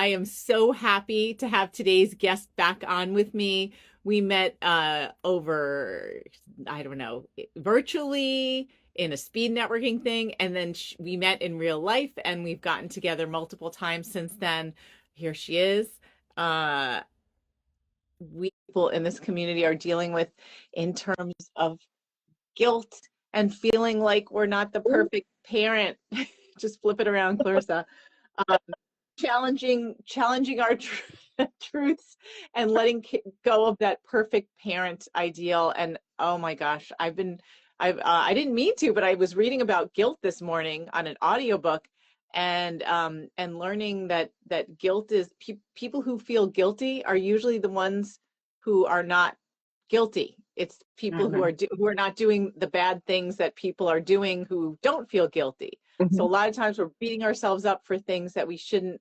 I am so happy to have today's guest back on with me. We met over, I don't know, virtually in a speed networking thing, and then we met in real life, and we've gotten together multiple times since then. Here she is. Uh, we people in this community are dealing with in terms of guilt and feeling like we're not the perfect parent. Just flip it around, Clarissa. Um, challenging our truths and letting go of that perfect parent ideal. And oh my gosh, I didn't mean to, but I was reading about guilt this morning on an audiobook, and learning that guilt is people who feel guilty are usually the ones who are not guilty. It's people who are not doing the bad things that people are doing who don't feel guilty. So a lot of times we're beating ourselves up for things that we shouldn't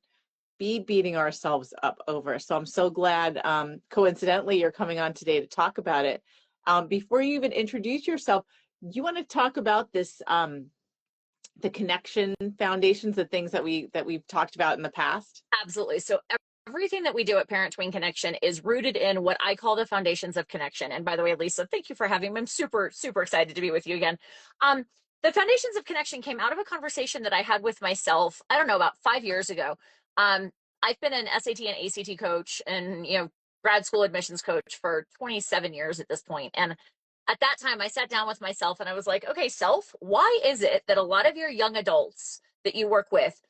be beating ourselves up over. So I'm so glad, coincidentally, you're coming on today to talk about it. Before you even introduce yourself, you want to talk about this, the connection foundations, the things that we've talked about in the past? Absolutely. So everything that we do at Parent Tween Connection is rooted in what I call the foundations of connection. And by the way, Lisa, thank you for having me. I'm super, super excited to be with you again. The foundations of connection came out of a conversation that I had with myself, I don't know, about 5 years ago. I've been an SAT and ACT coach and, grad school admissions coach for 27 years at this point. And at that time, I sat down with myself and I was like, okay, self, why is it that a lot of your young adults that you work with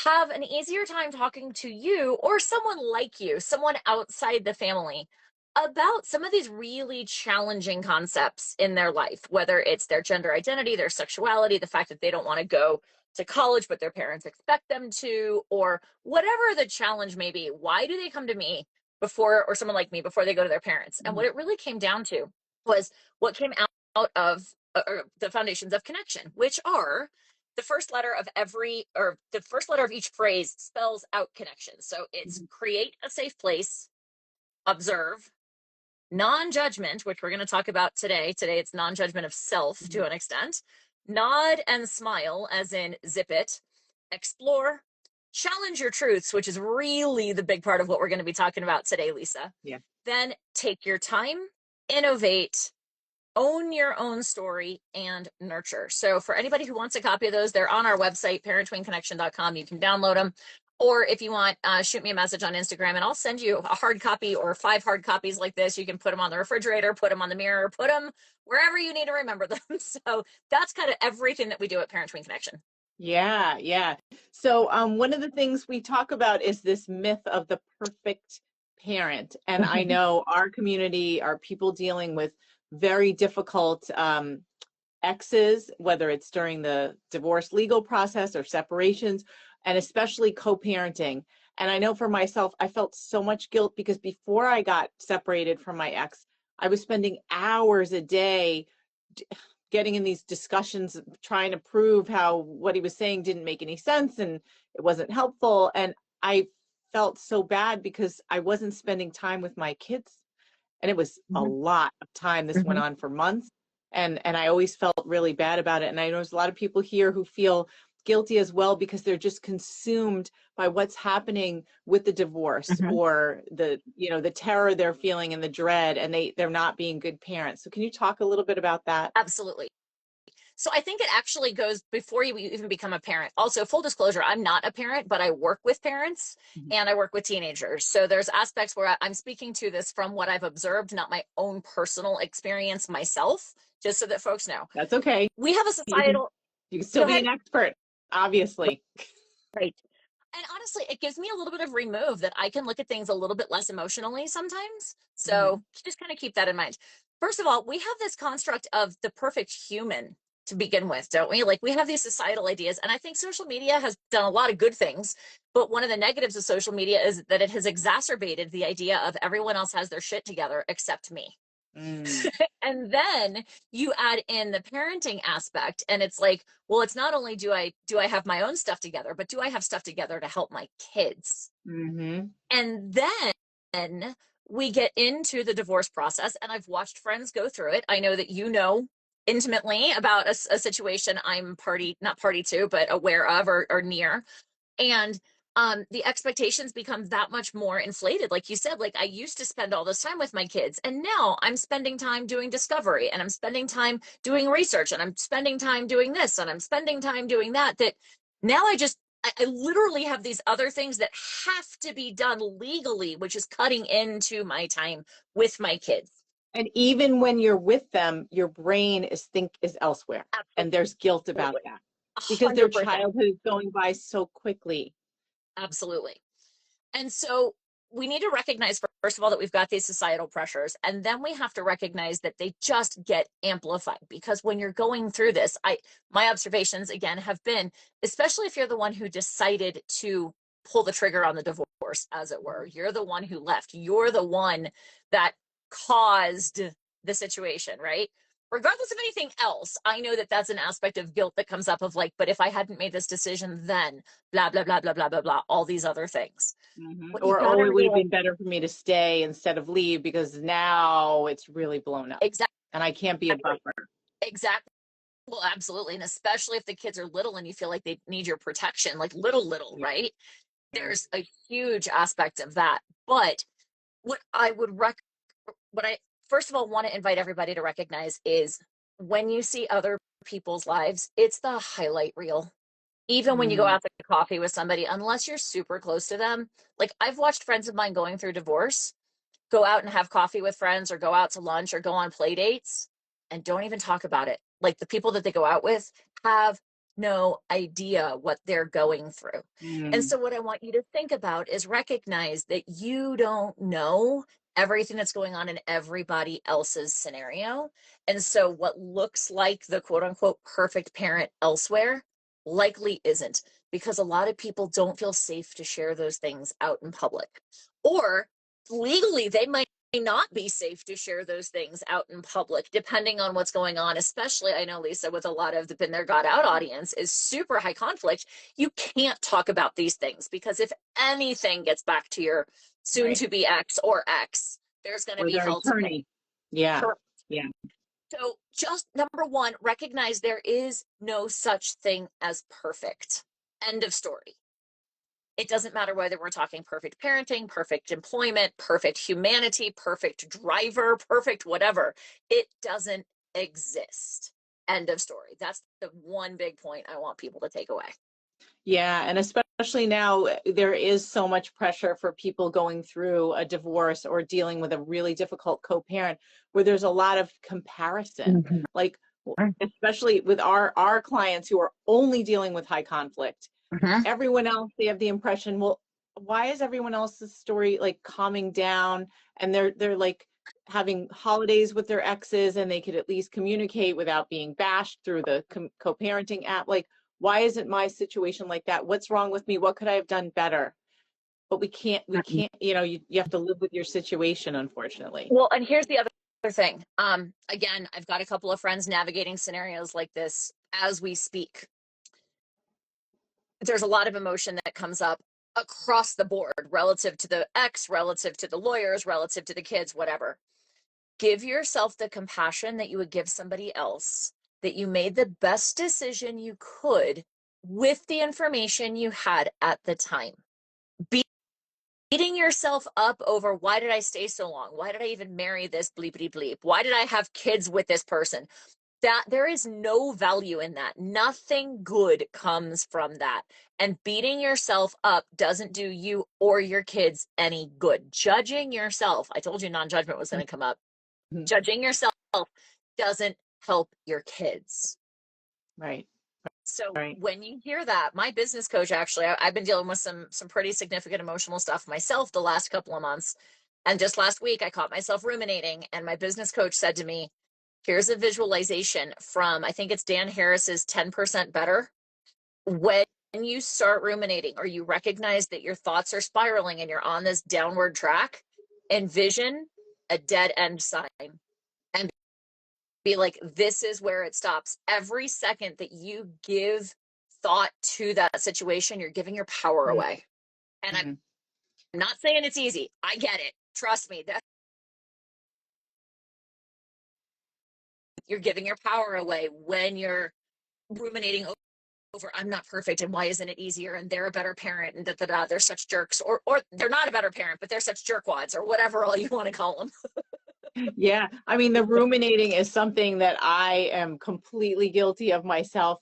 have an easier time talking to you or someone like you, someone outside the family, about some of these really challenging concepts in their life, whether it's their gender identity, their sexuality, the fact that they don't want to go to college, but their parents expect them to, or whatever the challenge may be. Why do they come to me before, or someone like me, before they go to their parents? And what it really came down to was what came out of the foundations of connection, which are the first letter of the first letter of each phrase spells out connection. So it's create a safe place, observe, non-judgment, which we're going to talk about today. Today it's non-judgment of self to an extent, nod and smile, as in zip it, explore, challenge your truths, which is really the big part of what we're going to be talking about today, Lisa. Yeah. Then take your time, innovate, own your own story, and nurture. So for anybody who wants a copy of those, they're on our website, parenttweenconnection.com. You can download them. Or if you want, shoot me a message on Instagram and I'll send you a hard copy or 5 hard copies like this. You can put them on the refrigerator, put them on the mirror, put them wherever you need to remember them. So that's kind of everything that we do at Parent Tween Connection. Yeah, yeah. So one of the things we talk about is this myth of the perfect parent. And I know our community are people dealing with very difficult exes, whether it's during the divorce legal process or separations, and especially co-parenting. And I know for myself, I felt so much guilt because before I got separated from my ex, I was spending hours a day getting in these discussions, trying to prove how what he was saying didn't make any sense and it wasn't helpful. And I felt so bad because I wasn't spending time with my kids. And it was a lot of time. This went on for months. And I always felt really bad about it. And I know there's a lot of people here who feel guilty as well because they're just consumed by what's happening with the divorce or the terror they're feeling and the dread, and they're not being good parents. So can you talk a little bit about that? Absolutely. So I think it actually goes before you even become a parent. Also, full disclosure, I'm not a parent, but I work with parents and I work with teenagers. So there's aspects where I'm speaking to this from what I've observed, not my own personal experience myself, just so that folks know. That's okay. We have a societal... You can still be an expert, obviously. Right. And honestly, it gives me a little bit of remove that I can look at things a little bit less emotionally sometimes. So just kind of keep that in mind. First of all, we have this construct of the perfect human to begin with, don't we? Like, we have these societal ideas, and I think social media has done a lot of good things, but one of the negatives of social media is that it has exacerbated the idea of everyone else has their shit together except me. And then you add in the parenting aspect, and it's like, well, it's not only do I have my own stuff together, but do I have stuff together to help my kids? And then we get into the divorce process, and I've watched friends go through it. I know that you know intimately about a situation I'm not party to, but aware of or near. And the expectations become that much more inflated. Like you said, like I used to spend all this time with my kids, and now I'm spending time doing discovery, and I'm spending time doing research, and I'm spending time doing this, and I'm spending time doing that. That now I literally have these other things that have to be done legally, which is cutting into my time with my kids. And even when you're with them, your brain is elsewhere, and there's guilt about Absolutely. that because their 100%. childhood is going by so quickly. Absolutely. And so we need to recognize, first of all, that we've got these societal pressures. And then we have to recognize that they just get amplified, because when you're going through this, my observations again have been, especially if you're the one who decided to pull the trigger on the divorce, as it were, you're the one who left, you're the one that caused the situation, right? Regardless of anything else, I know that that's an aspect of guilt that comes up of like, but if I hadn't made this decision, then blah, blah, blah, blah, blah, blah, blah, all these other things. What you Or, gotta oh, it would have realize, been better for me to stay instead of leave because now it's really blown up exactly, and I can't be a buffer. exactly. Well, absolutely. And especially if the kids are little and you feel like they need your protection, like little, Yeah. right? Yeah. There's a huge aspect of that. But what I would what I first of all want to invite everybody to recognize is when you see other people's lives, it's the highlight reel. Even when you go Mm. out to coffee with somebody, unless you're super close to them, like I've watched friends of mine going through divorce go out and have coffee with friends or go out to lunch or go on play dates and don't even talk about it. Like the people that they go out with have no idea what they're going through. And Mm. so, what I want you to think about is recognize that you don't know everything that's going on in everybody else's scenario. And so, what looks like the quote unquote perfect parent elsewhere likely isn't, because a lot of people don't feel safe to share those things out in public. Or legally they might not be safe to share those things out in public, depending on what's going on. Especially, I know, Lisa, with a lot of the Been There Got Out audience, is super high conflict. You can't talk about these things because if anything gets back to your soon Right. to be ex or ex, there's going to Or be their hell to pay. attorney. Yeah. Correct. Yeah. So, just number one, recognize there is no such thing as perfect. End of story. It doesn't matter whether we're talking perfect parenting, perfect employment, perfect humanity, perfect driver, perfect whatever. It doesn't exist. End of story. That's the one big point I want people to take away. Yeah, and especially now, there is so much pressure for people going through a divorce or dealing with a really difficult co-parent, where there's a lot of comparison. Mhm. Like, especially with our clients who are only dealing with high conflict, Mhm. everyone else, they have the impression, well, why is everyone else's story like calming down, and they're like having holidays with their exes and they could at least communicate without being bashed through the co-parenting app. Like, why isn't my situation like that? What's wrong with me? What could I have done better? But we can't, you have to live with your situation, unfortunately. Well, and here's the other thing. Again, I've got a couple of friends navigating scenarios like this as we speak. There's a lot of emotion that comes up across the board relative to the ex, relative to the lawyers, relative to the kids, whatever. Give yourself the compassion that you would give somebody else, that you made the best decision you could with the information you had at the time. Beating yourself up over why did I stay so long? Why did I even marry this bleepity bleep? Why did I have kids with this person? That there is no value in that. Nothing good comes from that. And beating yourself up doesn't do you or your kids any good. Judging yourself, I told you non-judgment was going to come up. Mhm. Judging yourself doesn't help your kids. Right. So Right. when you hear that, my business coach, actually, I've been dealing with some pretty significant emotional stuff myself the last couple of months. And just last week, I caught myself ruminating, and my business coach said to me, here's a visualization from, I think it's Dan Harris's 10% Better. When you start ruminating or you recognize that your thoughts are spiraling and you're on this downward track, envision a dead end sign and be like, this is where it stops. Every second that you give thought to that situation, you're giving your power away. And I'm Mm-hmm. not saying it's easy. I get it. Trust me. That you're giving your power away when you're ruminating over I'm not perfect and why isn't it easier and they're a better parent and da da da, they're such jerks, or they're not a better parent but they're such jerkwads or whatever all you want to call them. Yeah, I mean, the ruminating is something that I am completely guilty of myself.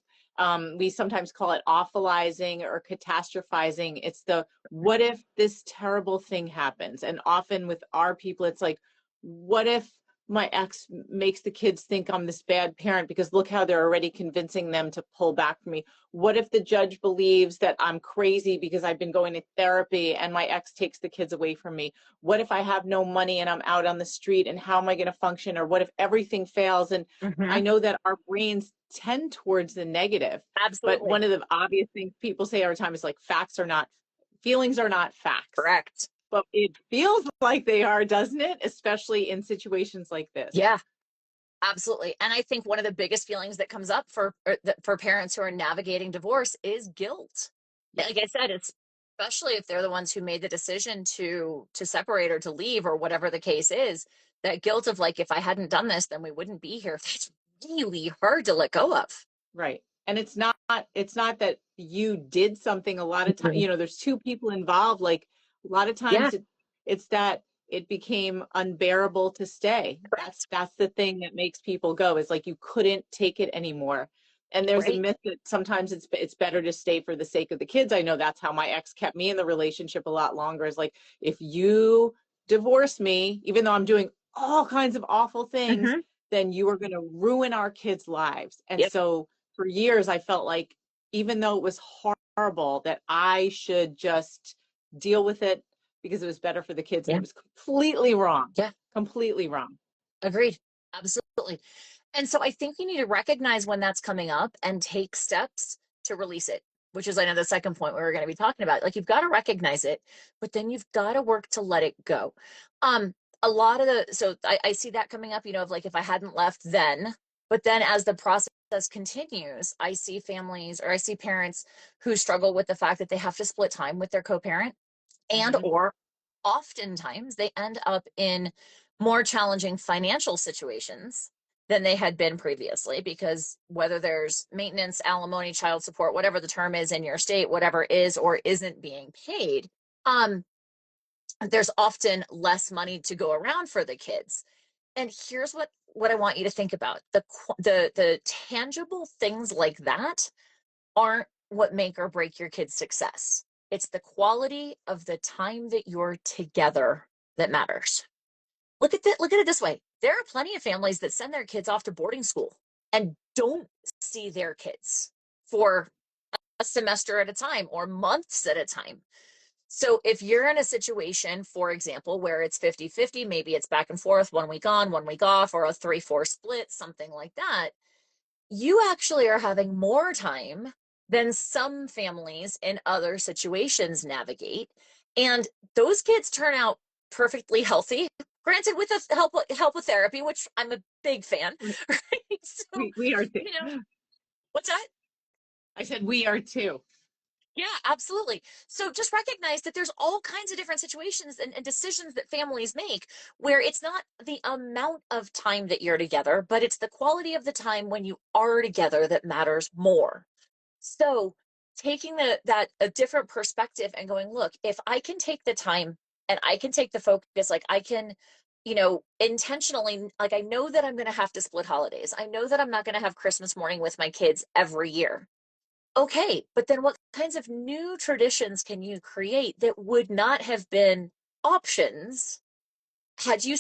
We sometimes call it awfulizing or catastrophizing. It's the what if this terrible thing happens? And often with our people, it's like, what if my ex makes the kids think I'm this bad parent because look how they're already convincing them to pull back from me. What if the judge believes that I'm crazy because I've been going to therapy and my ex takes the kids away from me? What if I have no money and I'm out on the street and how am I going to function? Or what if everything fails? And I Mm-hmm. know that our brains tend towards the negative, but Absolutely. one of the obvious things people say all the time is like facts are not, feelings are not facts. Correct. But it feels like they are, doesn't it? Especially in situations like this. Yeah, absolutely. And I think one of the biggest feelings that comes up for parents who are navigating divorce is guilt. Like I Yes. said, it's especially if they're the ones who made the decision to separate or to leave or whatever the case is, that guilt of like, if I hadn't done this, then we wouldn't be here. That's really hard to let go of. Right. And it's not that you did something a lot of time, Mhm. there's two people involved. Like a lot of Yeah, times it's that it became unbearable to stay. That's correct. that's the thing that makes people go is like you couldn't take it anymore. And there's a Right. myth that sometimes it's better to stay for the sake of the kids. I know that's how my ex kept me in the relationship a lot longer. Is like if you divorce me, even though I'm doing all kinds of awful things, Hmm. then you are going to ruin our kids' lives. And Yep. so for years, I felt like even though it was horrible, that I should just deal with it because it was better for the kids. And Yeah. it was completely wrong, Yeah. completely wrong. Agreed. Absolutely. And so I think you need to recognize when that's coming up and take steps to release it, which is, I know, the second point we were going to be talking about. Like, you've got to recognize it, but then you've got to work to let it go. Um, a lot of so I see that coming up, of like, if I hadn't left then, but then as the process continues, I see families or I see parents who struggle with the fact that they have to split time with their co-parent and Hmm. or oftentimes they end up in more challenging financial situations than they had been previously because whether there's maintenance, alimony, child support, whatever the term is in your state, whatever is or isn't being paid, um, there's often less money to go around for the kids. And here's what I want you to think about: the tangible things like that aren't what make or break your kids' success. It's the quality of the time that you're together that matters. Look at it this way. There are plenty of families that send their kids off to boarding school and don't see their kids for a semester at a time or months at a time. So if you're in a situation, for example, where it's 50-50, maybe it's back and forth, 1 week on, 1 week off, or a 3-4 split, something like that, you actually are having more time than some families in other situations navigate. And those kids turn out perfectly healthy, granted with the help with therapy, which I'm a big fan. Right? So, We are you know, too. what's that? I said we are too. Yeah, absolutely. So just recognize that there's all kinds of different situations and decisions that families make where it's not the amount of time that you're together, but it's the quality of the time when you are together that matters more. So taking that a different perspective and going, look, if I can take the time and I can take the focus, like I can, intentionally, like I know that I'm going to have to split holidays. I know that I'm not going to have Christmas morning with my kids every year. Okay, but then what kinds of new traditions can you create that would not have been options had you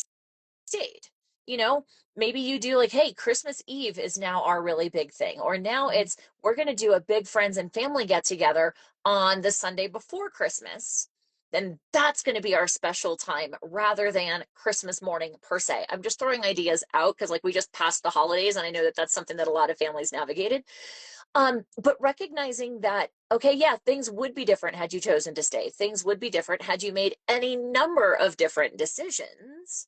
stayed? You know, maybe you do like, hey, Christmas Eve is now our really big thing. Or now Mhm. it's, we're going to do a big friends and family get together on the Sunday before Christmas. Then that's going to be our special time rather than Christmas morning per se. I'm just throwing ideas out because, like, we just passed the holidays, and I know that that's something that a lot of families navigated. But recognizing that, okay, yeah, things would be different had you chosen to stay. Things would be different had you made any number of different decisions.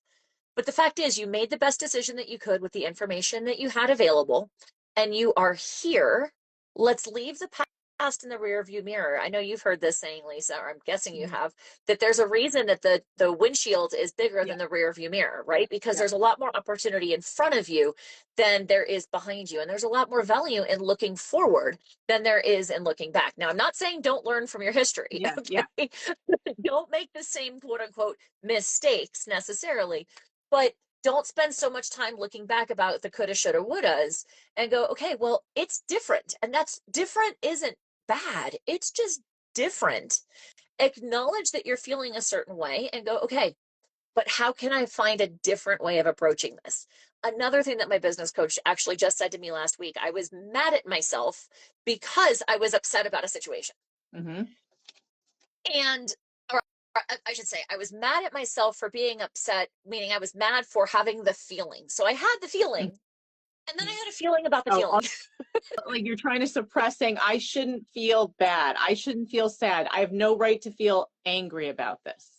But the fact is, you made the best decision that you could with the information that you had available, and you are here. Let's leave the past in the rear view mirror. I know you've heard this saying, Lisa, or I'm guessing you Mhm. have, that there's a reason that the windshield is bigger Yeah. than the rear view mirror, right? Because Yeah. there's a lot more opportunity in front of you than there is behind you. And there's a lot more value in looking forward than there is in looking back. Now, I'm not saying don't learn from your history, Yeah. Yeah. okay? Don't make the same quote unquote mistakes necessarily, but don't spend so much time looking back about the coulda, shoulda, wouldas and go, okay, well, it's different. And that's different isn't bad. It's just different. Acknowledge that you're feeling a certain way and go, okay, but how can I find a different way of approaching this? Another thing that my business coach actually just said to me last week, I was mad at myself because I was upset about a situation. Mm-hmm. And or I should say, I was mad at myself for being upset, meaning I was mad for having the feeling. So I had the feeling, and then I had a feeling about the So, feeling. like you're trying to suppress saying, I shouldn't feel bad. I shouldn't feel sad. I have no right to feel angry about this.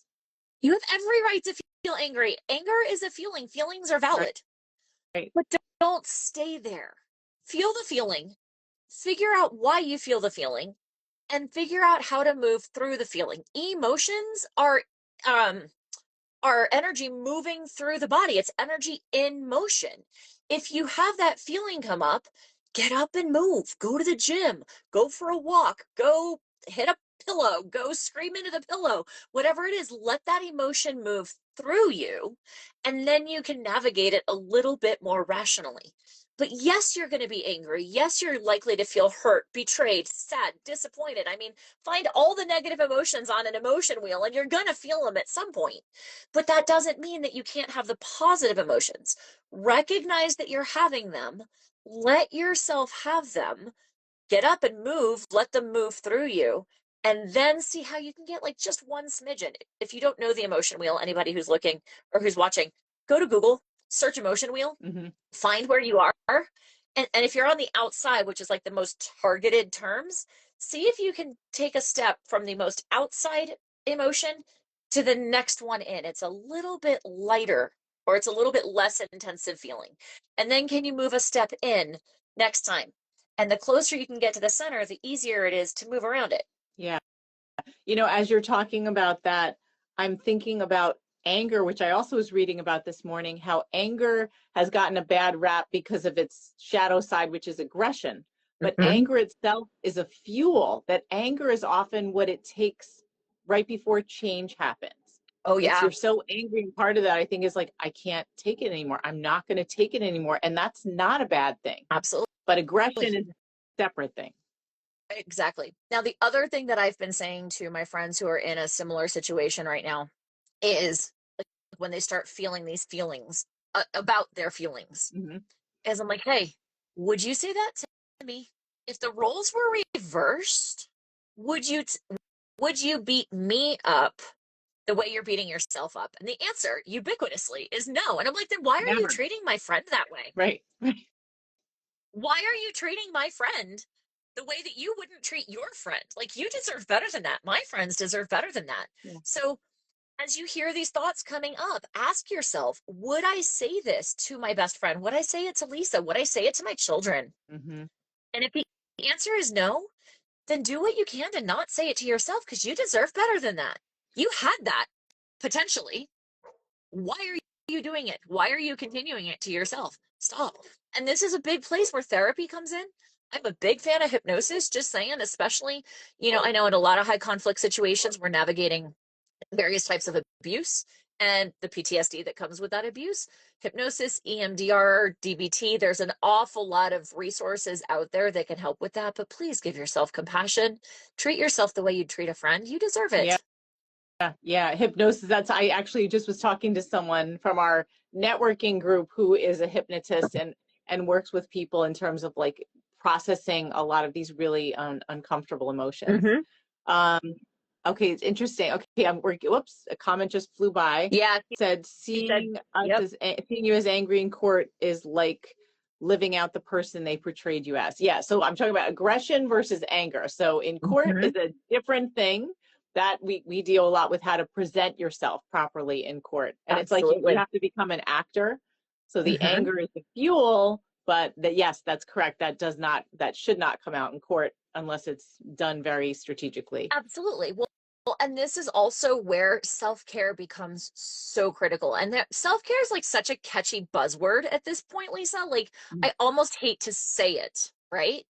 You have every right to feel angry. Anger is a feeling. Feelings are Right. valid. Right. But don't stay there. Feel the feeling, figure out why you feel the feeling, and figure out how to move through the feeling. Emotions um are energy moving through the body. It's energy in motion. If you have that feeling come up, get up and move. Go to the gym, go for a walk, go hit a pillow, go scream into the pillow. Whatever it is, let that emotion move through you, and then you can navigate it a little bit more rationally. But yes, you're going to be angry. Yes, you're likely to feel hurt, betrayed, sad, disappointed. I mean, find all the negative emotions on an emotion wheel and you're going to feel them at some point. But that doesn't mean that you can't have the positive emotions. Recognize that you're having them, let yourself have them, get up and move, let them move through you, and then see how you can get like just one smidgen. If you don't know the emotion wheel, anybody who's looking or who's watching, go to Google, search emotion wheel, Mm-hmm. find where you are. And if you're on the outside, which is like the most targeted terms, see if you can take a step from the most outside emotion to the next one in. It's a little bit lighter or it's a little bit less intensive feeling. And then can you move a step in next time? And the closer you can get to the center, the easier it is to move around it. Yeah. As you're talking about that, I'm thinking about anger, which I also was reading about this morning, how anger has gotten a bad rap because of its shadow side, which is aggression. But Mm-hmm. anger itself is a fuel, that anger is often what it takes right before change happens. Oh, It's yeah, you're so angry, and part of that I think is like, I can't take it anymore. I'm not going to take it anymore. And that's not a bad thing. absolutely. But aggression is a separate thing. Exactly. Now, the other thing that I've been saying to my friends who are in a similar situation right now is like, when they start feeling these feelings about their feelings, Mm-hmm. is I'm like, hey, would you say that to me? If the roles were reversed, would you would you beat me up the way you're beating yourself up? And the answer, ubiquitously, is no. And I'm like, then why are you Never. treating my friend that way? Right. Why are you treating my friend the way that you wouldn't treat your friend? Like, you deserve better than that. My friends deserve better than that. Yeah. So as you hear these thoughts coming up, ask yourself, would I say this to my best friend? Would I say it to Lisa? Would I say it to my children? Mm-hmm. And if the answer is no, then do what you can to not say it to yourself because you deserve better than that. You had that potentially. Why are you doing it? Why are you continuing it to yourself? Stop. And this is a big place where therapy comes in. I'm a big fan of hypnosis, just saying, especially, I know in a lot of high conflict situations, we're navigating various types of abuse and the PTSD that comes with that abuse. Hypnosis, EMDR, DBT, there's an awful lot of resources out there that can help with that. But please give yourself compassion. Treat yourself the way you'd treat a friend. You deserve Yeah. it. Yeah. Hypnosis. I actually just was talking to someone from our networking group who is a hypnotist and works with people in terms of like processing a lot of these really uncomfortable emotions. Mm-hmm. Um, okay, it's interesting. Okay, I'm working. Whoops, a comment just flew by. Yeah, Said she said, yep. seeing you as angry in court is like living out the person they portrayed you as. Yeah. So I'm talking about aggression versus anger. So in court Mm-hmm. is a different thing that we deal a lot with how to present yourself properly in court. And it's like you Absolutely. have to become an actor. So the Mm-hmm. anger is the fuel, but that, yes, that's correct. That should not come out in court unless it's done very strategically. Absolutely. Well, and this is also where self-care becomes so critical. And that self-care is like such a catchy buzzword at this point, Lisa. Like, I almost hate to say it, right?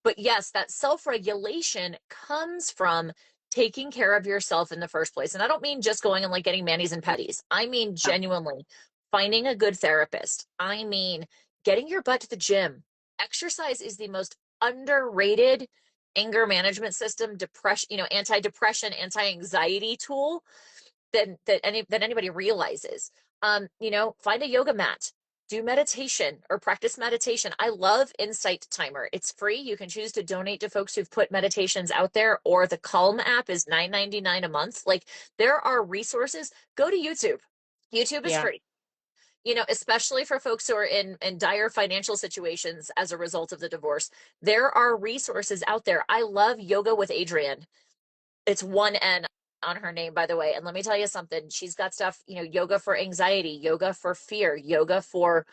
But yes, that self-regulation comes from taking care of yourself in the first place. And I don't mean just going and like getting manis and petties. I mean Yeah. genuinely finding a good therapist. I mean getting your butt to the gym. Exercise is the most underrated anger management system, depression, anti-depression, anti-anxiety tool that anybody realizes. Find a yoga mat, do meditation or practice meditation. I love Insight Timer. It's free. You can choose to donate to folks who've put meditations out there, or the Calm app is $9.99 a month. Like, there are resources. Go to YouTube. YouTube is Yeah. free. Especially for folks who are in dire financial situations as a result of the divorce, there are resources out there. I love Yoga with Adrienne. It's one N on her name, by the way. And let me tell you something. She's got stuff, yoga for anxiety, yoga for fear, yoga for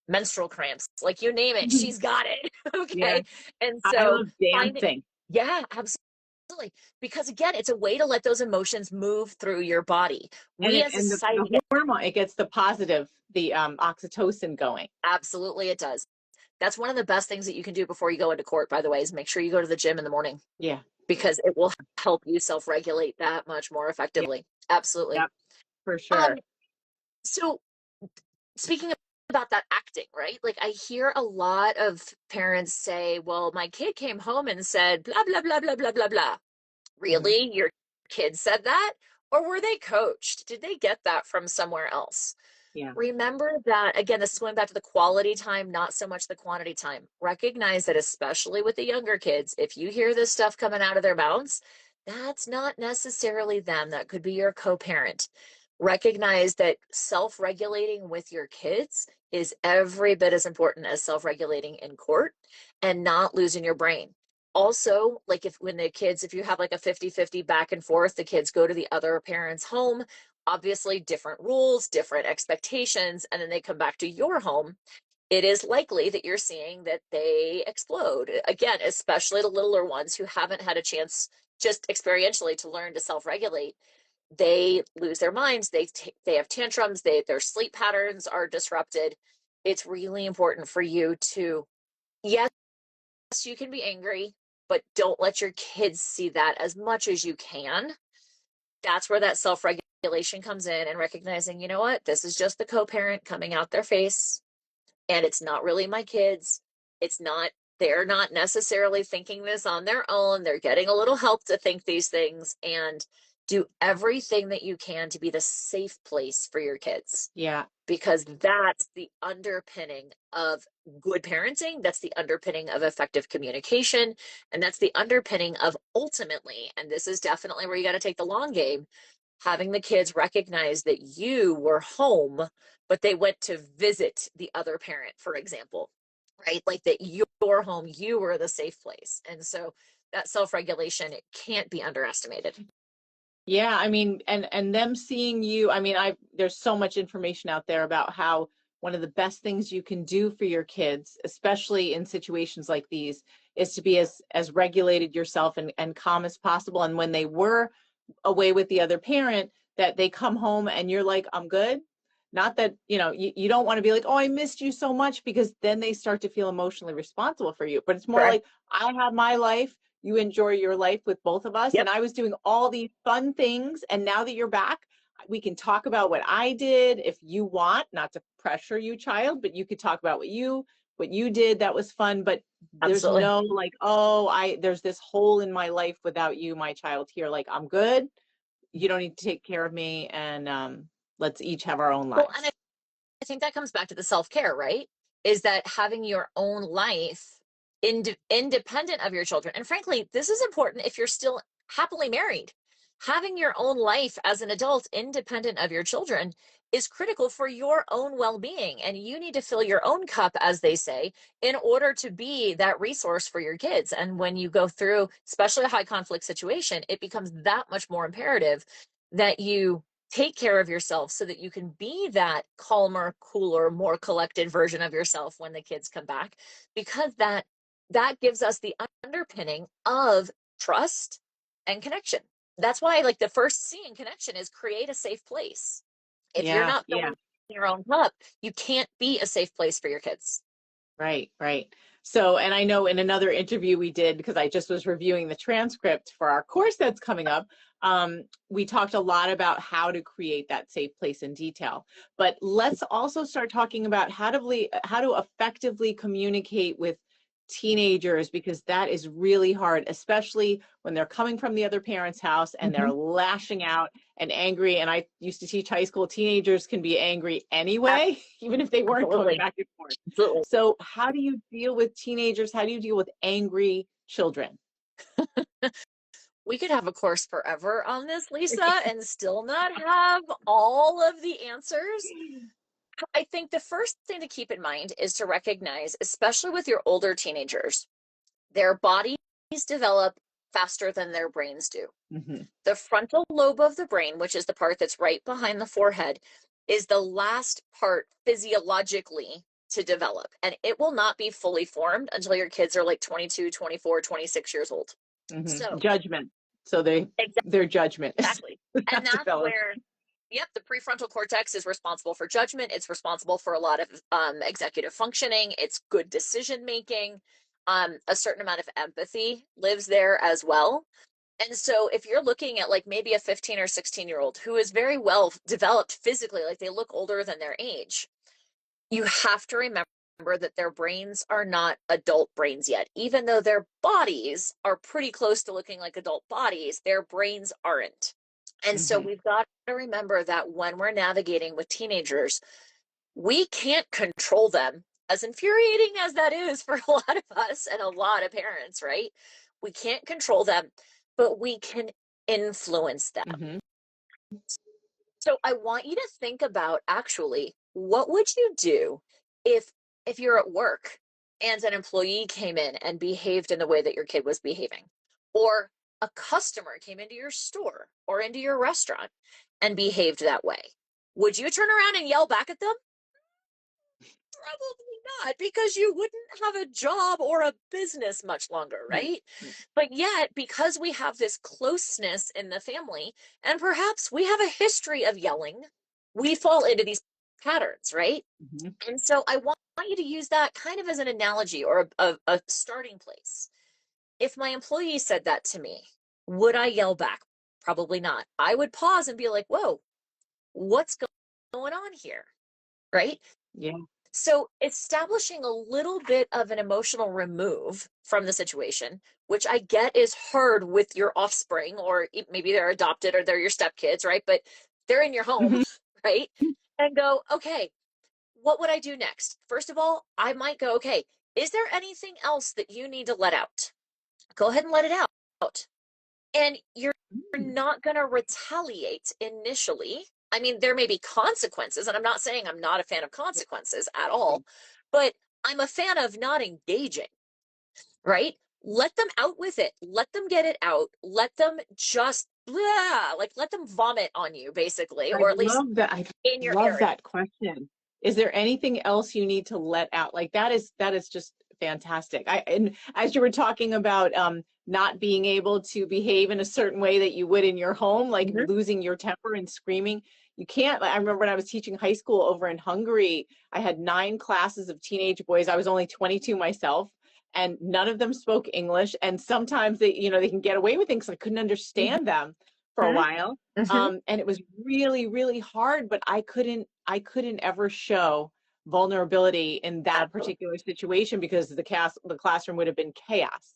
menstrual cramps, like you name it, she's got it. Yeah. Okay. And I so love find it. dancing. Yeah, absolutely. Because again, it's a way to let those emotions move through your body. And We as a the society, hormone, it gets the positive, the oxytocin going. absolutely it does. That's one of the best things that you can do before you go into court, by the way, is make sure you go to the gym in the morning, Yeah. because it will help you self-regulate that much more Yeah. effectively. Absolutely. Yep, for Um, sure. so speaking about that acting, right? Like, I hear a lot of parents say, well, my kid came home and said, blah, blah, blah, blah, blah, blah, blah. Hmm. Really? Your kid said that? Or were they coached? Did they get that from somewhere else? Yeah. Remember that, again, this is going back to the quality time, not so much the quantity time. Recognize that, especially with the younger kids, if you hear this stuff coming out of their mouths, that's not necessarily them. That could be your co-parent. Recognize that self-regulating with your kids is every bit as important as self-regulating in court, and not losing your brain. Also, like, if you have like a 50-50 back and forth, the kids go to the other parent's home, obviously different rules, different expectations, and then they come back to your home, it is likely that you're seeing that they explode. Again, especially the littler ones who haven't had a chance just experientially to learn to self-regulate. They lose their minds, they have tantrums, their sleep patterns are disrupted. It's really important for you to, yes, you can be angry, but don't let your kids see that as much as you can. That's where that self-regulation comes in, and recognizing, you know what, this is just the co-parent coming out their face, and it's not really my kids. It's not, they're not necessarily thinking this on their own. They're getting a little help to think these things, and do everything that you can to be the safe place for your kids, Yeah. because that's the underpinning of good parenting. That's the underpinning of effective communication. And that's the underpinning of, ultimately, and this is definitely where you got to take the long game, having the kids recognize that you were home, but they went to visit the other parent, for example, right? Like, that your home, you were the safe place. And so that self-regulation, it can't be underestimated. Yeah, I mean, and them seeing you, I mean, there's so much information out there about how one of the best things you can do for your kids, especially in situations like these, is to be as regulated yourself and calm as possible. And when they were away with the other parent, that they come home and you're like, I'm good. Not that, you don't want to be like, oh, I missed you so much, because then they start to feel emotionally responsible for you. But it's more Correct. like, I have my life, you enjoy your life with both of us. And Yep. I was doing all these fun things. And now that you're back, we can talk about what I did if you want, not to pressure you, child, but you could talk about what you did that was fun. But there's Absolutely. no like, oh, there's this hole in my life without you, my child, here. Like, I'm good. You don't need to take care of me. And let's each have our own Well, and lives. I think that comes back to the self-care, right? Is that having your own life independent of your children. And frankly, this is important if you're still happily married. Having your own life as an adult independent of your children is critical for your own well-being. And you need to fill your own cup, as they say, in order to be that resource for your kids. And when you go through, especially a high conflict situation, it becomes that much more imperative that you take care of yourself so that you can be that calmer, cooler, more collected version of yourself when the kids come back, because that gives us the underpinning of trust and connection. That's why, like, the first C in connection is create a safe place. If you're Yeah, not yeah. filling your own cup, you can't be a safe place for your kids. Right, right. So, and I know in another interview we did, because I just was reviewing the transcript for our course that's coming up, we talked a lot about how to create that safe place in detail. But let's also start talking about how to effectively communicate with teenagers, because that is really hard, especially when they're coming from the other parent's house and they're Mhm. lashing out and angry. And I used to teach high school, teenagers can be angry anyway, even if they weren't going Absolutely. back and forth. Absolutely. So how do you deal with teenagers? How do you deal with angry children? We could have a course forever on this, Lisa, and still not have all of the answers. I think the first thing to keep in mind is to recognize, especially with your older teenagers, their bodies develop faster than their brains do. Mm-hmm. The frontal lobe of the brain, which is the part that's right behind the forehead, is the last part physiologically to develop. And it will not be fully formed until your kids are like 22, 24, 26 years old. Mm-hmm. So, Judgment. So their judgment is exactly. And not that's developed. where, yep, the prefrontal cortex is responsible for judgment. It's responsible for a lot of executive functioning. It's good decision making. A certain amount of empathy lives there as well. And so if you're looking at like maybe a 15 or 16-year-old who is very well developed physically, like they look older than their age, you have to remember that their brains are not adult brains yet. Even though their bodies are pretty close to looking like adult bodies, their brains aren't. And so Mm-hmm. we've got to remember that when we're navigating with teenagers, we can't control them, as infuriating as that is for a lot of us and a lot of parents, right? We can't control them, but we can influence them. Mm-hmm. So I want you to think about, actually, what would you do if you're at work and an employee came in and behaved in the way that your kid was behaving, or a customer came into your store or into your restaurant and behaved that way? Would you turn around and yell back at them? Probably not, because you wouldn't have a job or a business much longer, right? But yet, because we have this closeness in the family, and perhaps we have a history of yelling, we fall into these patterns, right? Mm-hmm. And so I want you to use that kind of as an analogy or a starting place. If my employee said that to me, would I yell back? Probably not. I would pause and be like, whoa, what's going on here? Right? Yeah. So establishing a little bit of an emotional remove from the situation, which I get is hard with your offspring, or maybe they're adopted or they're your stepkids, right? But they're in your home, Mm-hmm. right? And go, okay, what would I do next? First of all, I might go, okay, is there anything else that you need to let out? Go ahead and let it out. And you're not going to retaliate initially. I mean, there may be consequences, and I'm not saying I'm not a fan of consequences at all, but I'm a fan of not engaging, right? Let them out with it. Let them get it out. Let them just, blah, like, let them vomit on you, basically, I or at least love that. I in your love area. that question. Is there anything else you need to let out? Like that is just fantastic. And as you were talking about not being able to behave in a certain way that you would in your home, like Mm-hmm. losing your temper and screaming, you can't. I remember when I was teaching high school over in Hungary, I had 9 classes of teenage boys. I was only 22 myself. And none of them spoke English. And sometimes they can get away with things. I couldn't understand them for a while, Mm-hmm. and it was really really hard, but I couldn't ever show vulnerability in that Absolutely. particular situation, because the classroom would have been chaos.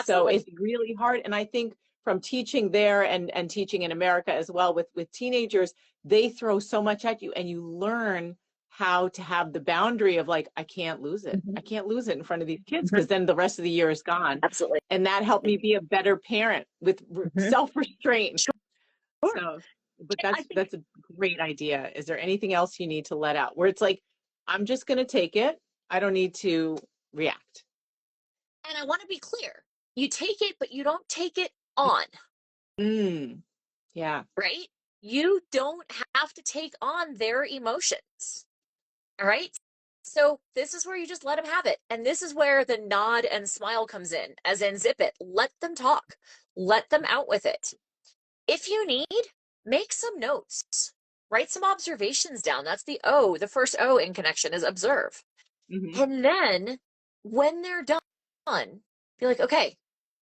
So Absolutely. it's really hard. And I think from teaching there and teaching in America as well with teenagers, they throw so much at you, and you learn how to have the boundary of, like, I can't lose it. Mm-hmm. I can't lose it in front of these kids, Mm-hmm. because then the rest of the year is gone. Absolutely. And that helped me be a better parent with Mm-hmm. self-restraint. Sure. So, but I that's think, that's a great idea. Is there anything else you need to let out, where it's like, I'm just going to take it. I don't need to react. and I want to be clear, you take it, but you don't take it on, Mm, yeah. right? You don't have to take on their emotions. All right. So this is where you just let them have it. And this is where the nod and smile comes in, as in zip it. Let them talk. Let them out with it. If you need, make some notes. Write some observations down. That's the O. The first O in connection is observe. Mm-hmm. And then when they're done, be like, okay,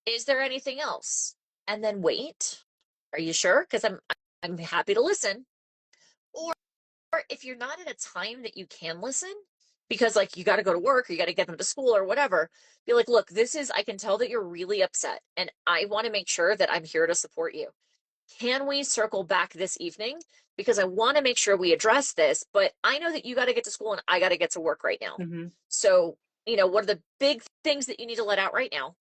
is there anything else? And then wait. Are you sure? Because I'm happy to listen. Or if you're not at a time that you can listen, because like you got to go to work or you got to get them to school or whatever, be like, look, I can tell that you're really upset and I want to make sure that I'm here to support you. Can we circle back this evening? Because I want to make sure we address this, but I know that you got to get to school and I got to get to work right now. Mm-hmm. So, what are the big things that you need to let out right now?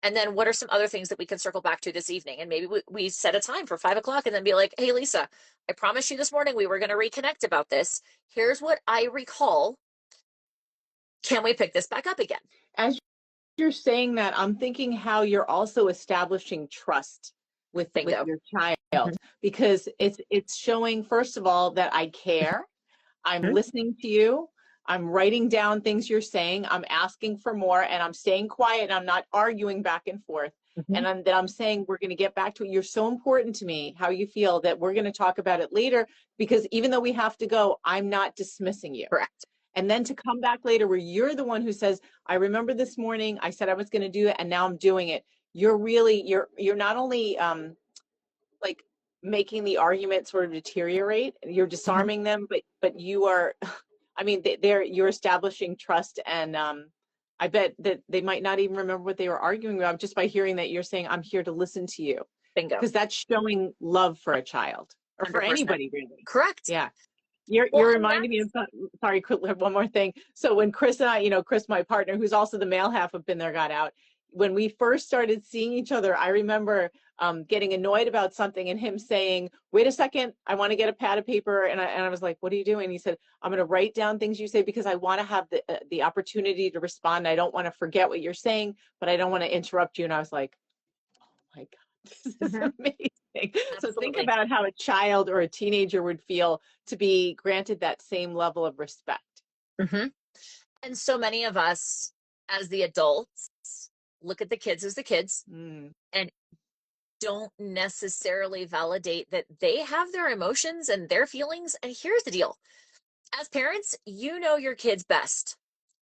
And then what are some other things that we can circle back to this evening? And maybe we set a time for 5 o'clock and then be like, hey, Lisa, I promised you this morning we were going to reconnect about this. Here's what I recall. Can we pick this back up again? As you're saying that, I'm thinking how you're also establishing trust with Bingo. your child, because it's showing, first of all, that I care. I'm listening to you. I'm writing down things you're saying. I'm asking for more, and I'm staying quiet. I'm not arguing back and forth. And I'm saying we're going to get back to it. You're so important to me, how you feel, that we're going to talk about it later, because even though we have to go, I'm not dismissing you. Correct. And then to come back later where you're the one who says, I remember this morning, I said I was going to do it, and now I'm doing it. You're not only like making the argument sort of deteriorate, you're disarming them, but you are, I mean, you're establishing trust. And I bet that they might not even remember what they were arguing about just by hearing that you're saying, I'm here to listen to you. Bingo. Because that's showing love for a child, or for 100%. anybody, really. Correct. Yeah. You're reminding me of, sorry, one more thing. So when Chris and I, Chris, my partner, who's also the male half of Been There, Got Out, when we first started seeing each other, I remember getting annoyed about something and him saying, wait a second, I want to get a pad of paper. And I was like, what are you doing? He said, I'm going to write down things you say because I want to have the opportunity to respond. I don't want to forget what you're saying, but I don't want to interrupt you. And I was like, oh my God. This is amazing. Absolutely. So think about how a child or a teenager would feel to be granted that same level of respect. And so many of us, as the adults, look at the kids as the kids and don't necessarily validate that they have their emotions and their feelings. And here's the deal. As parents, you know your kids best,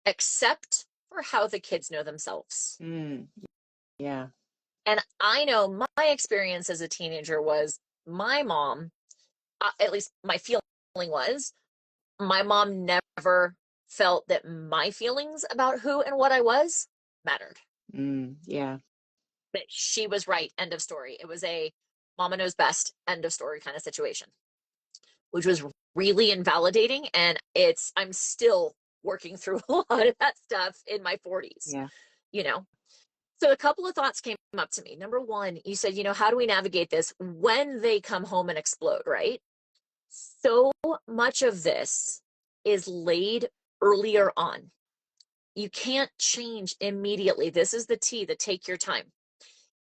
except for how the kids know themselves. Yeah. And I know my experience as a teenager was my mom, at least my feeling was, my mom never felt that my feelings about who and what I was mattered. Yeah. That she was right, end of story. It was a mama knows best, end of story kind of situation, which was really invalidating. And I'm still working through a lot of that stuff in my 40s. Yeah. So a couple of thoughts came up to me. Number one, you said, how do we navigate this when they come home and explode, right? So much of this is laid earlier on. You can't change immediately. This is the T, the take your time.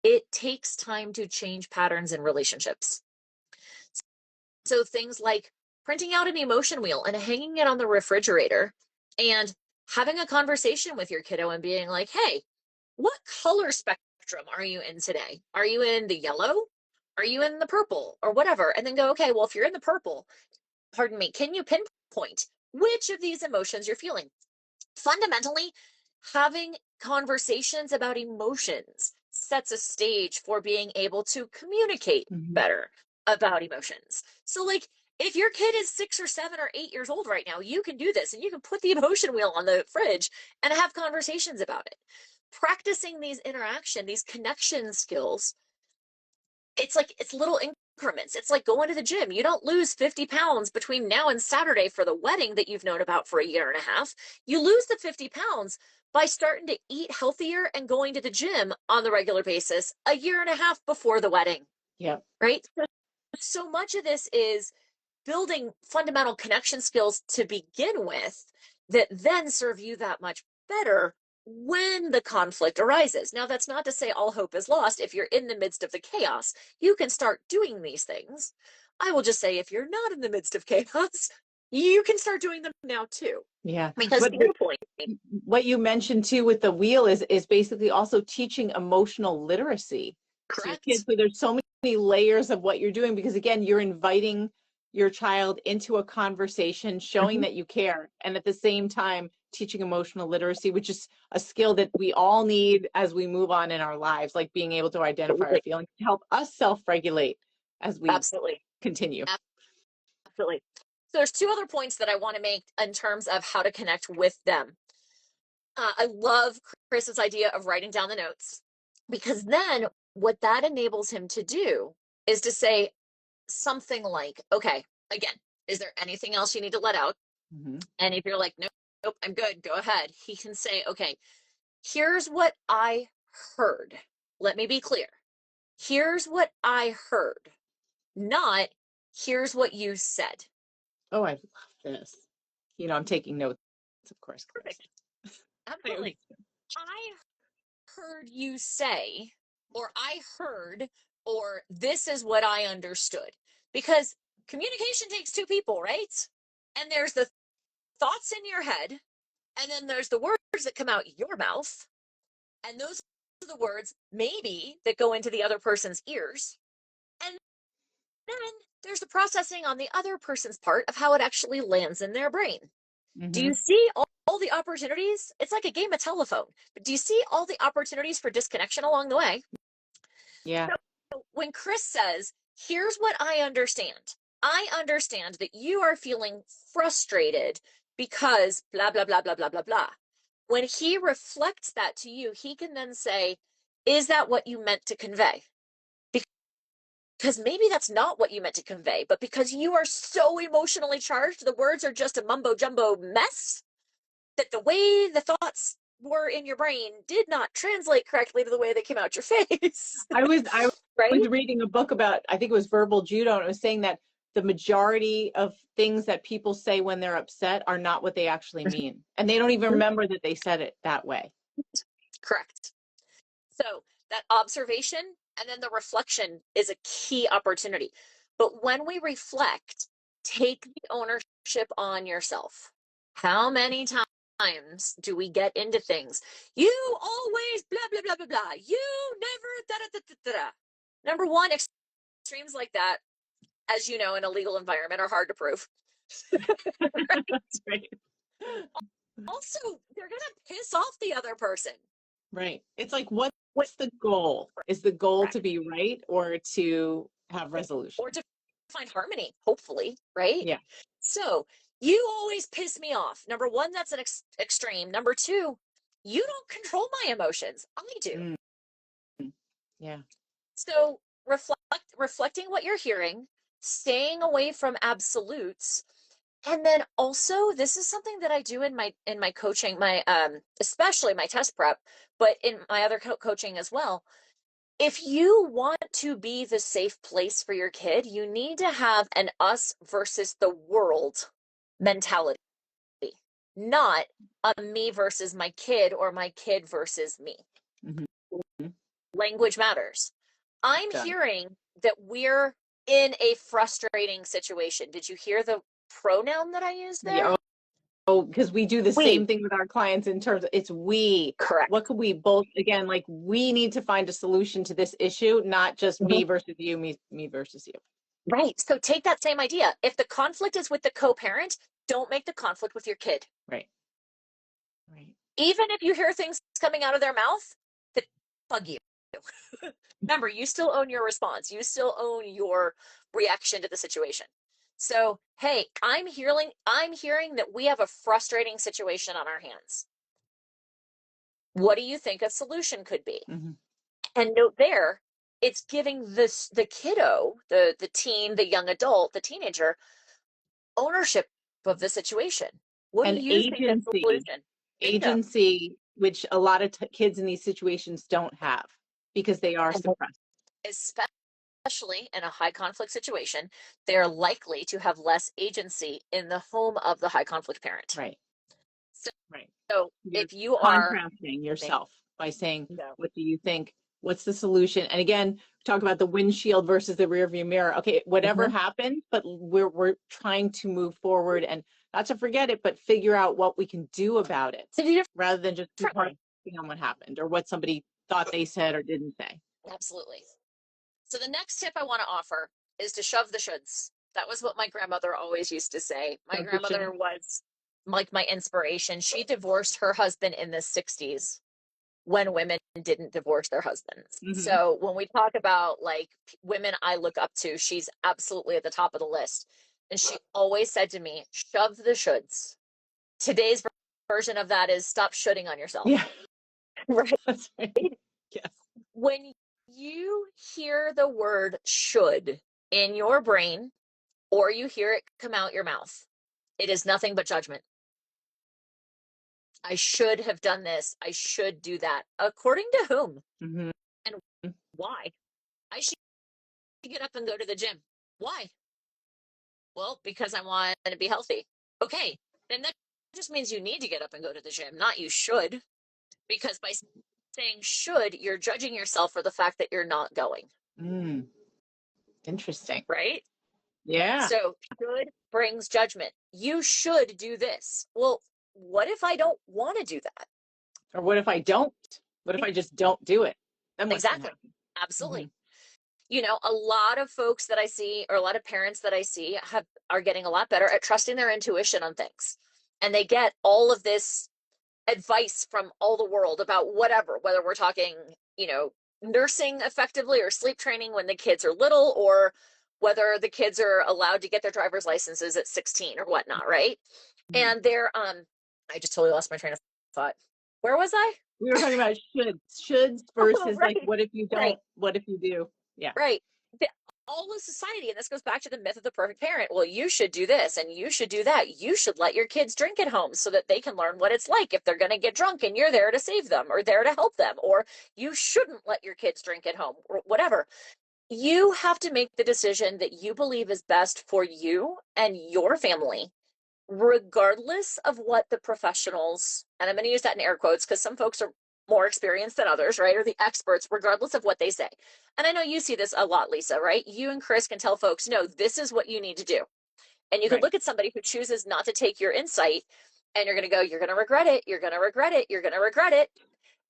It takes time to change patterns in relationships. So things like printing out an emotion wheel and hanging it on the refrigerator and having a conversation with your kiddo and being like, hey, what color spectrum are you in today? Are you in the yellow? Are you in the purple or whatever? And then go, okay, well, if you're in the purple, pardon me, can you pinpoint which of these emotions you're feeling? Fundamentally, having conversations about emotions sets a stage for being able to communicate better about emotions. So, like, if your kid is 6 or 7 or 8 years old right now, you can do this and you can put the emotion wheel on the fridge and have conversations about it. Practicing these connection skills, it's little increments. It's like going to the gym. You don't lose 50 pounds between now and Saturday for the wedding that you've known about for a year and a half. You lose the 50 pounds by starting to eat healthier and going to the gym on the regular basis a year and a half before the wedding. Yeah. Right? So much of this is building fundamental connection skills to begin with that then serve you that much better when the conflict arises. Now, that's not to say all hope is lost. If you're in the midst of the chaos, you can start doing these things. I will just say, if you're not in the midst of chaos, you can start doing them now too. Yeah. Because But to your point, what you mentioned too with the wheel is basically also teaching emotional literacy to your kids. correct? So there's so many layers of what you're doing, because again, you're inviting your child into a conversation, showing Mhm. that you care, and at the same time teaching emotional literacy, which is a skill that we all need as we move on in our lives, like being able to identify our Absolutely. feelings to help us self-regulate as we Absolutely. continue. Absolutely. So there's two other points that I want to make in terms of how to connect with them. I love Chris's idea of writing down the notes, because then what that enables him to do is to say something like, okay, again, is there anything else you need to let out? Mm-hmm. And if you're like, nope, nope, I'm good, go ahead. He can say, okay, here's what I heard. Let me be clear. Here's what I heard, not here's what you said. Oh, I love this. I'm taking notes, of course, Clarissa. Perfect. Absolutely. I heard you say, or I heard, or this is what I understood. Because communication takes two people, right? And there's the thoughts in your head, and then there's the words that come out your mouth. And those are the words, maybe, that go into the other person's ears. And then there's the processing on the other person's part of how it actually lands in their brain. Do Mm-hmm. you see all the opportunities? It's like a game of telephone. But do you see all the opportunities for disconnection along the way? Yeah. So when Chris says, here's what I understand that you are feeling frustrated because blah, blah, blah, blah, blah, blah, blah. When he reflects that to you, he can then say, is that what you meant to convey? Because maybe that's not what you meant to convey, but because you are so emotionally charged, the words are just a mumbo jumbo mess, that the way the thoughts were in your brain did not translate correctly to the way they came out your face. I Right? was reading a book about, I think it was verbal judo, and it was saying that the majority of things that people say when they're upset are not what they actually mean. And they don't even remember that they said it that way. Correct. So that observation and then the reflection is a key opportunity. But when we reflect, take the ownership on yourself. How many times do we get into things? You always blah, blah, blah, blah, blah. You never da, da, da, da, da. Number one, extremes like that, as you know, in a legal environment are hard to prove. Right. Also, they're going to piss off the other person. Right. It's like, what's What? the goal? Is the goal Correct. to be right or to have resolution? Or to find harmony, hopefully, right? Yeah. So you always piss me off. Number one, that's an extreme. Number two, you don't control my emotions. I do. Mm. Yeah. So reflecting what you're hearing, staying away from absolutes, and then also this is something that I do in my coaching, my especially my test prep, but in my other coaching as well. If you want to be the safe place for your kid, you need to have an us versus the world mentality, not a me versus my kid or my kid versus me. Mm-hmm. Language matters. I'm Done. hearing that we're in a frustrating situation. Did you hear the pronoun that I used there? Yeah. Oh, because we do the We. same thing with our clients in terms of it's we. Correct. What could we both, again, like we need to find a solution to this issue, not just me Mhm. versus you, me versus you. Right. So take that same idea. If the conflict is with the co-parent, don't make the conflict with your kid. Right. Right. Even if you hear things coming out of their mouth that bug you. Remember, you still own your response. You still own your reaction to the situation. So, hey, I'm hearing that we have a frustrating situation on our hands. What do you think a solution could be? Mm-hmm. And note there, it's giving the kiddo, the teen, the young adult, the teenager, ownership of the situation. What do And you think a agency, solution? Bingo. agency, which a lot of kids in these situations don't have because they are suppressed. Especially in a high conflict situation, they're likely to have less agency in the home of the high conflict parent. Right. So, Right. so You're if you are, contrasting yourself by saying, no, what do you think? What's the solution? And again, talk about the windshield versus the rear view mirror. Okay, whatever happened, but we're trying to move forward and not to forget it, but figure out what we can do about it rather than just keep harping on what happened or what somebody thought they said or didn't say. Absolutely. So the next tip I want to offer is to shove the shoulds. That was what my grandmother always used to say. My grandmother was like my inspiration. She divorced her husband in the 60s when women didn't divorce their husbands. So when we talk about like women I look up to, she's absolutely at the top of the list. And she always said to me, shove the shoulds. Today's version of that is stop shoulding on yourself. Yeah. Right. That's right. Yes. When you hear the word should in your brain or you hear it come out your mouth, it is nothing but judgment. I should have done this. I should do that. According to whom? And why? I should get up and go to the gym. Why? Well, because I want to be healthy. Okay, then that just means you need to get up and go to the gym, not you should. Because by saying should, you're judging yourself for the fact that you're not going. Interesting. Right? Yeah. So should brings judgment. You should do this. Well, what if I don't want to do that? Or what if I don't? What if I just don't do it? Then what's Exactly. Absolutely. You know, a lot of folks that I see, or a lot of parents that I see, are getting a lot better at trusting their intuition on things. And they get all of this advice from all the world about whatever, whether we're talking, you know, nursing effectively or sleep training when the kids are little, or whether the kids are allowed to get their driver's licenses at 16 or whatnot, right? And they're I just totally lost my train of thought. Where was I? We were talking about shoulds versus like what if you don't, what if you do? Yeah. Right. All of society, and this goes back to the myth of the perfect parent. Well, you should do this and you should do that. You should let your kids drink at home so that they can learn what it's like if they're going to get drunk and you're there to save them or there to help them. Or you shouldn't let your kids drink at home or whatever. You have to make the decision that you believe is best for you and your family, regardless of what the professionals, and I'm going to use that in air quotes because some folks are more experienced than others, right? Or the experts, regardless of what they say. And I know you see this a lot, Lisa, right? You and Chris can tell folks, no, this is what you need to do. And you can look at somebody who chooses not to take your insight and you're going to go, you're going to regret it. You're going to regret it. You're going to regret it.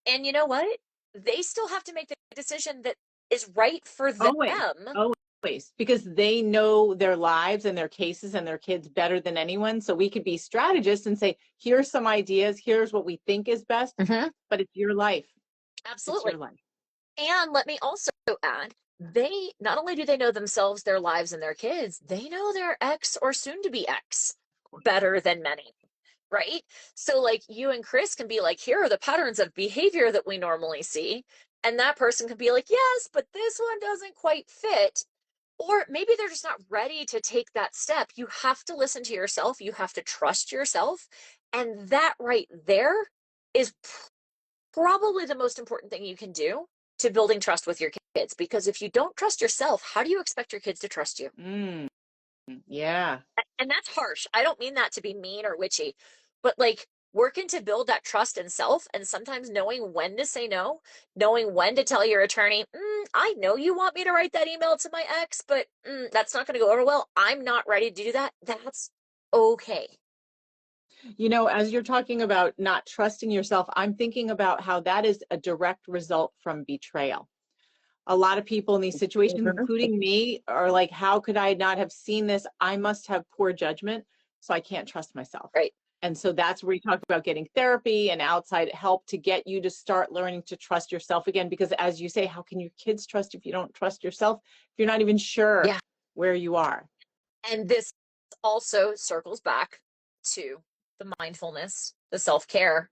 And you know what? They still have to make the decision that is right for them. Always, because they know their lives and their cases and their kids better than anyone. So we could be strategists and say, here's some ideas, here's what we think is best, but it's your life. Absolutely. It's your life. And let me also add, they not only do they know themselves, their lives, and their kids, they know their ex or soon to be ex better than many. Right? So like you and Chris can be like, here are the patterns of behavior that we normally see. And that person can be like, yes, but this one doesn't quite fit. Or maybe they're just not ready to take that step. You have to listen to yourself. You have to trust yourself. And that right there is probably the most important thing you can do to building trust with your kids. Because if you don't trust yourself, how do you expect your kids to trust you? Yeah. And that's harsh. I don't mean that to be mean or witchy, but like working to build that trust in self and sometimes knowing when to say no, knowing when to tell your attorney, I know you want me to write that email to my ex, but that's not going to go over well. I'm not ready to do that. That's okay. You know, as you're talking about not trusting yourself, I'm thinking about how that is a direct result from betrayal. A lot of people in these situations, including me, are like, how could I not have seen this? I must have poor judgment, so I can't trust myself. Right. And so that's where you talk about getting therapy and outside help to get you to start learning to trust yourself again. Because as you say, how can your kids trust if you don't trust yourself? If you're not even sure where you are. And this also circles back to the mindfulness, the self-care.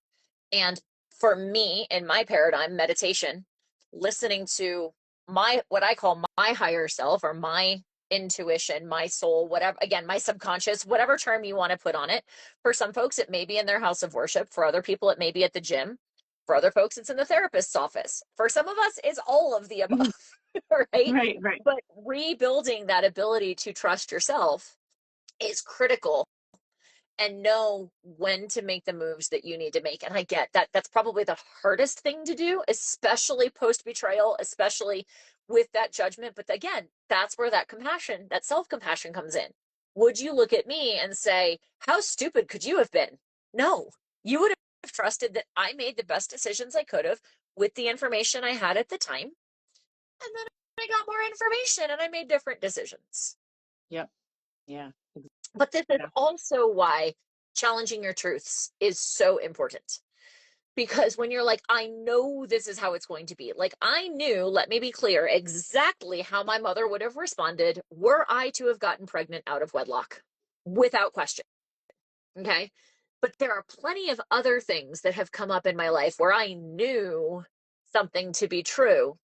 And for me, in my paradigm, meditation, listening to what I call my higher self or my intuition, my soul, whatever, again, my subconscious, whatever term you want to put on it. For some folks, it may be in their house of worship. For other people, it may be at the gym. For other folks, it's in the therapist's office. For some of us, it's all of the above, right? Right. But rebuilding that ability to trust yourself is critical and know when to make the moves that you need to make. And I get that that's probably the hardest thing to do, especially post betrayal, especially with that judgment. But again, that's where that compassion, that self compassion comes in. Would you look at me and say, how stupid could you have been? No, you would have trusted that I made the best decisions I could have with the information I had at the time. And then I got more information and I made different decisions. Yep. Yeah. But this is Yeah. also why challenging your truths is so important. Because when you're like, I know this is how it's going to be, like I knew, let me be clear, exactly how my mother would have responded were I to have gotten pregnant out of wedlock, without question. Okay. But there are plenty of other things that have come up in my life where I knew something to be true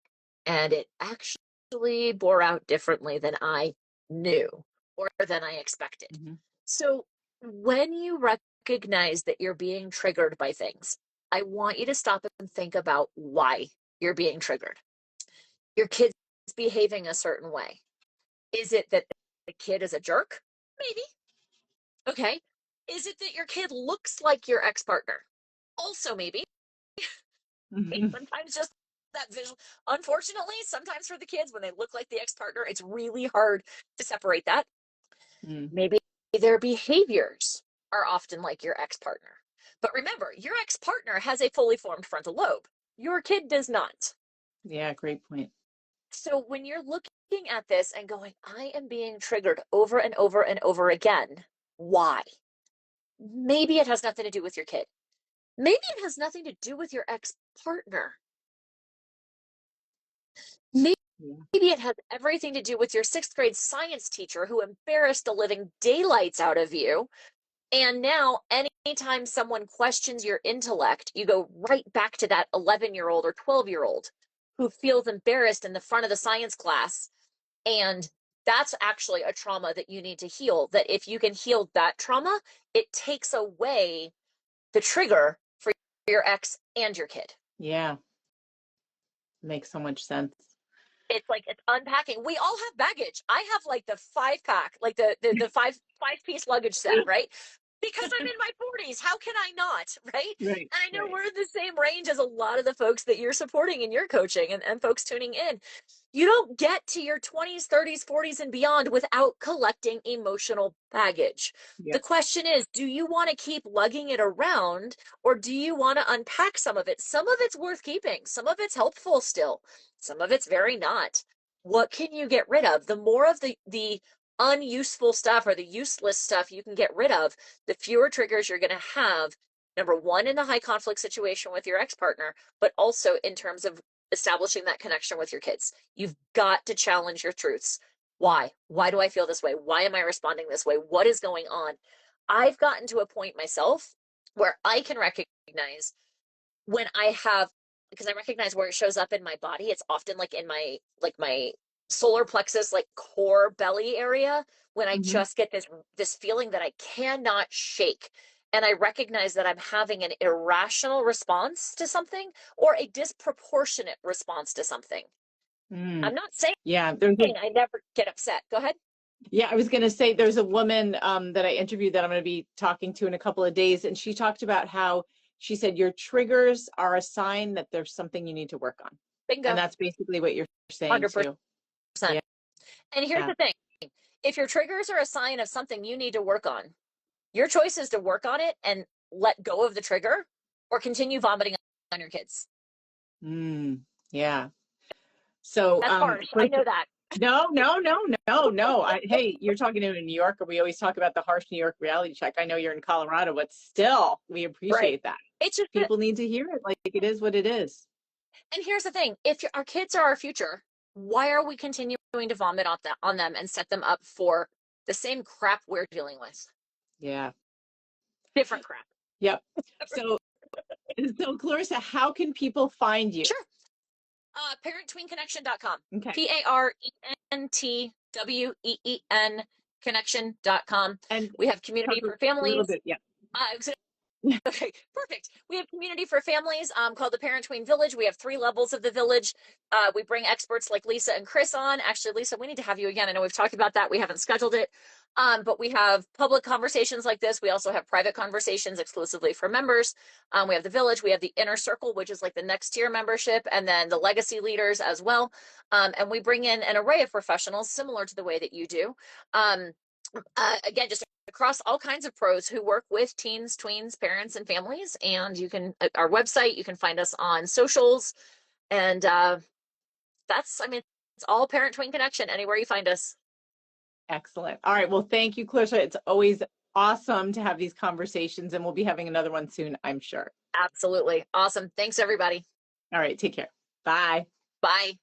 and it actually bore out differently than I knew or than I expected. Mm-hmm. So when you recognize that you're being triggered by things, I want you to stop and think about why you're being triggered. Your kid's behaving a certain way. Is it that the kid is a jerk? Maybe. Okay. Is it that your kid looks like your ex-partner? Also, maybe. Mm-hmm. Sometimes just that visual. Unfortunately, sometimes for the kids, when they look like the ex-partner, it's really hard to separate that. Mm. Maybe their behaviors are often like your ex-partner. But remember, your ex-partner has a fully formed frontal lobe. Your kid does not. Yeah, great point. So when you're looking at this and going, I am being triggered over and over and over again, why? Maybe it has nothing to do with your kid. Maybe it has nothing to do with your ex-partner. Maybe Yeah. it has everything to do with your sixth grade science teacher who embarrassed the living daylights out of you. And now, anytime someone questions your intellect, you go right back to that 11-year-old or 12-year-old who feels embarrassed in the front of the science class. And that's actually a trauma that you need to heal. That if you can heal that trauma, it takes away the trigger for your ex and your kid. Yeah. Makes so much sense. It's like it's unpacking. We all have baggage. I have like the 5-pack, like the five-piece luggage set, right? Because I'm in my 40s. How can I not? Right. Right. And I know Right. we're in the same range as a lot of the folks that you're supporting in your coaching and folks tuning in. You don't get to your 20s, 30s, 40s, and beyond without collecting emotional baggage. The Yep. question is, do you want to keep lugging it around or do you want to unpack some of it? Some of it's worth keeping, some of it's helpful still, some of it's very not. What can you get rid of? The more of the unuseful stuff or the useless stuff you can get rid of, the fewer triggers you're going to have. Number one, in the high conflict situation with your ex partner, but also in terms of establishing that connection with your kids. You've got to challenge your truths. Why? Why do I feel this way? Why am I responding this way? What is going on? I've gotten to a point myself where I can recognize when I have, because I recognize where it shows up in my body. It's often like in my solar plexus, like core belly area, when I Mm-hmm. just get this feeling that I cannot shake. And I recognize that I'm having an irrational response to something or a disproportionate response to something. Mm. I'm not saying Yeah. There's a I never get upset. Go ahead. Yeah, I was going to say there's a woman that I interviewed that I'm going to be talking to in a couple of days, and she talked about how she said your triggers are a sign that there's something you need to work on, and Bingo. that's basically what you're saying 100%. too. And Yeah, here's yeah, the thing. If your triggers are a sign of something you need to work on, your choice is to work on it and let go of the trigger or continue vomiting on your kids. yeah. So, That's harsh. I know that. no, no, no, no, no. Hey, you're talking to a New Yorker. We always talk about the harsh New York reality check. I know you're in Colorado, but still, we Right. appreciate that. It's just that, People need to hear it like it is what it is. and here's the thing. If our kids are our future, why are we continuing to vomit on them and set them up for the same crap we're dealing with? Yeah. Different crap. Yep. So, so Clarissa, how can people find you? Sure. Parentweenconnection.com. Okay. PARENTWEEN connection.com. And We have community talk for a little families. bit. Yeah. Okay, perfect. We have community for families called the Parent Tween Village. We have 3 levels of the village. We bring experts like Lisa and Chris on. Actually, Lisa, we need to have you again. I know we've talked about that. We haven't scheduled it. But we have public conversations like this. We also have private conversations exclusively for members. We have the village, we have the inner circle, which is like the next tier membership, and then the legacy leaders as well. And we bring in an array of professionals similar to the way that you do. Um, again, just across all kinds of pros who work with teens, tweens, parents, and families. And you can, our website, you can find us on socials. And that's, I mean, it's all parent tween connection anywhere you find us. Excellent. All right. Well, thank you, Clarissa. It's always awesome to have these conversations, and we'll be having another one soon, I'm sure. Absolutely. Awesome. Thanks, everybody. All right. Take care. Bye. Bye.